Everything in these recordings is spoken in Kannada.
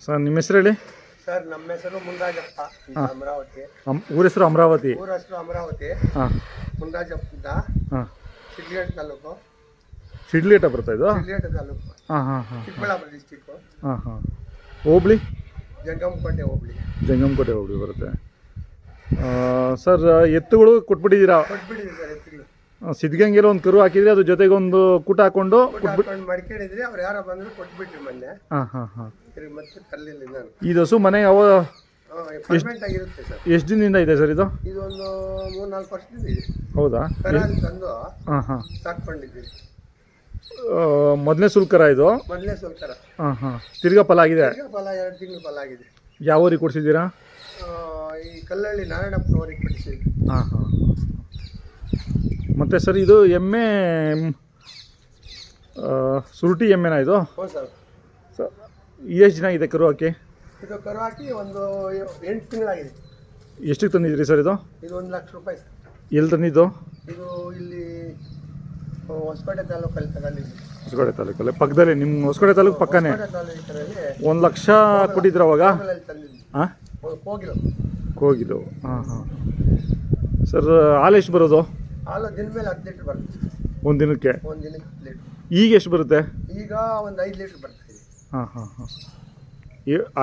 ಸರ್ ನಿಮ್ಮ ಹೆಸರು ಹೇಳಿ. ಸರ್ ನಮ್ಮ ಹೆಸರು ಮುನ್ರಾಜಪ್ಪ ಅಂತ ಅಮರಾವತಿ. ಊರ ಹೆಸರು ಅಮರಾವತಿ. ಊರ ಹೆಸರು ಅಮರಾವತಿ. ಮುನ್ರಾಜಪ್ಪ ಅಂತ. ಶಿಡ್ಲೇಟ್ ತಾಲೂಕು. ಶಿಡ್ಲೇಟ ಬರ್ತಾ ಇದು? ಶಿಡ್ಲೇಟ್ ತಾಲೂಕು. ಚಿಕ್ಕಬಳ್ಳಾಪುರ ಡಿಸ್ಟಿಕ್ಕು. ಹೋಬಳಿ ಜಂಗಮಕೋಟೆ ಹೋಬಳಿ. ಜಂಗಮಕೋಟೆ ಹೋಬಳಿ ಬರುತ್ತೆ. ಸರ್ ಎತ್ತುಗಳು ಕೊಟ್ಬಿಟ್ಟಿದ್ದೀರಾ? ಕೊಟ್ಬಿಟ್ಟಿದ್ದೀವಿ ಸರ್ ಎತ್ತುಗಳು. ಸಿದ್ಧಗಂಗೆಲ್ಲ ಒಂದು ಕರು ಹಾಕಿದ್ರಿ, ಅದ್ರ ಜೊತೆಗೆ ಒಂದು ಕೂಟ ಹಾಕೊಂಡು ಮಡಿಕೊಂಡಿದ್ರಿ. ಅವ್ರು ಯಾರೋ ಬಂದ್ರು ಕೊಟ್ಬಿಟ್ರಿ ಮೊನ್ನೆ. ಮತ್ತೆ ಕಲ್ಲಿಲ್ಲ ನಾನು. ಇದು ಹಸು ಮನೆ ಯಾವ ಪರ್ಮನೆಂಟ್ ಆಗಿರುತ್ತೆ ಸರ್. ಎಷ್ಟು ದಿನದಿಂದ ಇದೆ ಸರ್ ಇದು? ಇದೊಂದು 3-4 ವರ್ಷದಿಂದ ಇದೆ. ಹೌದಾ? ಕರಾಲಿ ತಂದು ಸಾಕೊಂಡಿದ್ದೀವಿ. ಮೊದಲನೇ ಸುಲ್ಕರ ಇದು? ಮೊದಲನೇ ಸುಲ್ಕರ. ತಿರ್ಗಾ ಫಲ ಆಗಿದೆ? ಫಲ 2 ತಿಂಗಳು ಫಲ ಆಗಿದೆ. ಯಾವ ಊರಿಗೆ ಕೊಡ್ಸಿದ್ದೀರಾ? ಈ ಕಲ್ಲಳ್ಳಿ ನಾರಾಯಣಪ್ಪನವ್ರಿಗೆ ಕೊಡಿಸಿದ್ವಿ. ಮತ್ತು ಸರ್ ಇದು ಎಮ್ಮೆ ಸುರುಟಿ ಎಮ್ಮೆನಾ ಇದು? ಹ್ಞೂ ಸರ್. ಎಷ್ಟು ದಿನ ಇದೆ ಕರು ಹಾಕಿ? ಇದು ಕರು ಹಾಕಿ ಒಂದು 8 ತಿಂಗಳಾಗಿದೆ. ಎಷ್ಟಕ್ಕೆ ತಂದಿದ್ರಿ ಸರ್ ಇದು? ಇದು 1 ಲಕ್ಷ ರೂಪಾಯಿ ಸರ್. ಎಲ್ಲಿ ತಂದಿದ್ದು? ಇದು ಇಲ್ಲಿ ಹೊಸಕೋಟೆ ತಾಲೂಕಲ್ಲಿ ತಗೊಂಡಿದ್ದು. ಹೊಸಕೋಟೆ ತಾಲೂಕಲ್ಲಿ ಪಕ್ಕದಲ್ಲಿ? ನಿಮ್ಮ ಹೊಸಕೋಟೆ ತಾಲೂಕು ಪಕ್ಕನೇ? 1 ಲಕ್ಷ ಕೊಟ್ಟಿದ್ರು ಅವಾಗ? ಹಾಂ, ಕೋಗಿಲು. ಸರ್ ಹಾಲು ಎಷ್ಟು ಬರೋದು? ಹಾಲು ದಿನ ಮೇಲೆ 10 ಲೀಟ್ರ್ ಬರುತ್ತೆ. ಒಂದು ದಿನಕ್ಕೆ? ಒಂದು ದಿನಕ್ಕೆ 10 ಲೀಟ್ರ್. ಈಗ ಎಷ್ಟು ಬರುತ್ತೆ? ಈಗ ಒಂದು 5 ಲೀಟ್ರ್ ಬರ್ತದೆ.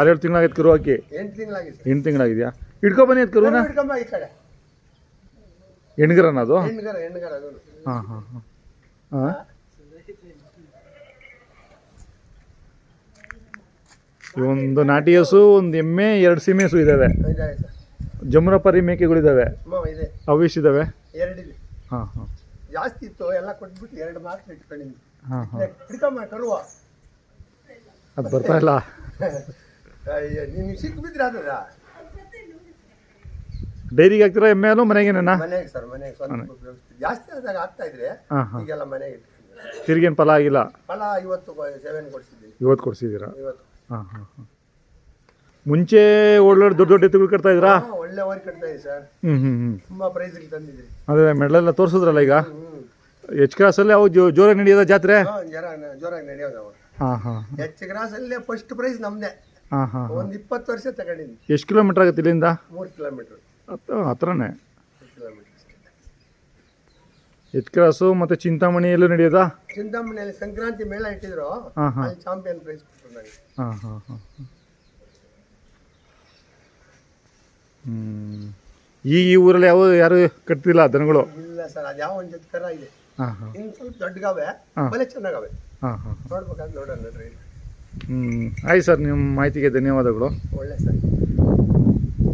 6-7 ತಿಂಗಳಾಗೈತೆ ಕರು ಹಾಕಿ? 8 ತಿಂಗಳಾಗಿದೆ. 8 ತಿಂಗಳಾಗಿದೆಯಾ? ಹಿಡ್ಕೊಬನ್ನಿ ಅದು ಕರುನ. ಈ ಕಡೆ ಹೆಣ್ಗರನ ಅದು? ಹೆಣ್ಗರ ಅದು. ಒಂದು ನಾಟಿ ಹಸು, ಒಂದು ಎಮ್ಮೆ, 2 ಸೀಮೆ ಹಸು ಇದ್ದಾವೆ. ಜಮುರಾಪರಿ ಮೇಕೆಗಳಿದ್ದಾವೆ, ಅವೇಶ್ ಇದ್ದಾವೆ. 2 ಇದೆ. ಜಾಸ್ತಿ ಇತ್ತು, ಎಲ್ಲ ಕೊಟ್ಬಿಟ್ಟು 2 ಮಾತ್ರ ಇಟ್ಕೊಂಡಿದ್ವಿ. ಕರುವ ಅದು ಬರ್ತಾ ಇಲ್ಲ. ನಿಮ್ಗೆ ಸಿಕ್ಬಿದ್ರೆ ಅದದ ಡೈರಿಗೆ ಹಾಕ್ತೀರಾ ಎಮ್ಮೆ ಹಾಲು? ಮನೆಗೆ? ಮನೆಗೆ ಸರ್, ಮನೆಗೆ ಸ್ವಂತ ಜಾಸ್ತಿ ಆದಾಗ ಆಗ್ತಾ ಇದ್ರೆ ಈಗೆಲ್ಲ ಮನೆಗೆ ಇಟ್ಕೊಂಡಿದ್ದೀವಿ. ತಿರ್ಗೇನು ಫಲ ಆಗಿಲ್ಲ? ಫಲ 7 ಕೊಡಿಸಿದ್ದೀವಿ. 50 ಕೊಡಿಸಿದ್ದೀರಾ? ಮುಂಚೆ ಒಳ್ಳೆ ದೊಡ್ಡ ದೊಡ್ಡ ಎತ್ತುಗಳು ಕಟ್ತಾ ಇದ್ರಾ? ಒಳ್ಳೆ ಓರಿ ಕಟ್ತಾ ಇದೆ ಸರ್. ತುಂಬಾ ಪ್ರೈಸ್ಗೆ ತಂದಿದ್ರಿ. ಅದೇ ಮೆಡಲೆಲ್ಲ ತೋರಿಸಿದ್ರಲ್ಲ ಈಗ. ಎಚ್ ಕ್ರಾಸಲ್ಲಿ ಅವು ಜೋರಾಗಿ ನಡೆಯೋದ ಜಾತ್ರೆ? ಜೋರಾಗಿ ನಡೆಯೋದು. ಎಚ್ ಕ್ರಾಸಲ್ಲೇ ಫಸ್ಟ್ ಪ್ರೈಸ್ ನಮ್ದೇ. ಒಂದು 20 ವರ್ಷ ತಗೊಂಡಿದ್ವಿ. ಎಷ್ಟು ಕಿಲೋಮೀಟರ್ ಆಗುತ್ತೆ ಇಲ್ಲಿಂದ? 3 ಕಿಲೋಮೀಟರ್. ಹತ್ರನೇ. ಎಚ್ ಕ್ರಾಸು ಮತ್ತು ಚಿಂತಾಮಣಿಯಲ್ಲೂ ನಡೆಯೋದಾ? ಚಿಂತಾಮಣಿಯಲ್ಲಿ ಸಂಕ್ರಾಂತಿ ಮೇಳ ಇಟ್ಟಿದ್ರು, ಅಲ್ಲಿ ಚಾಂಪಿಯನ್ ಪ್ರೈಸ್ ಕೊಟ್ಟರು ನನಗೆ. ಈ ಊರಲ್ಲಿ ಯಾರು ಕಟ್ತಿಲ್ಲ ದನಗಳು? ಇಲ್ಲ ಸರ್, ಅದು ಯಾವ ಒಂದು ಕರ ಇದೆ. ಇನ್ನು ಸ್ವಲ್ಪ ದೊಡ್ಡಗಾವೆ, ಬಲೆ ಚೆನ್ನಾಗವೆ. ನೋಡ್ಬೇಕಾದ್ರೆ ನೋಡೋಣ ನೋಡ್ರಿ. ಆಯ್ತು ಸರ್, ನಿಮ್ಮ ಮಾಹಿತಿಗೆ ಧನ್ಯವಾದಗಳು. ಒಳ್ಳೆ ಸರ್.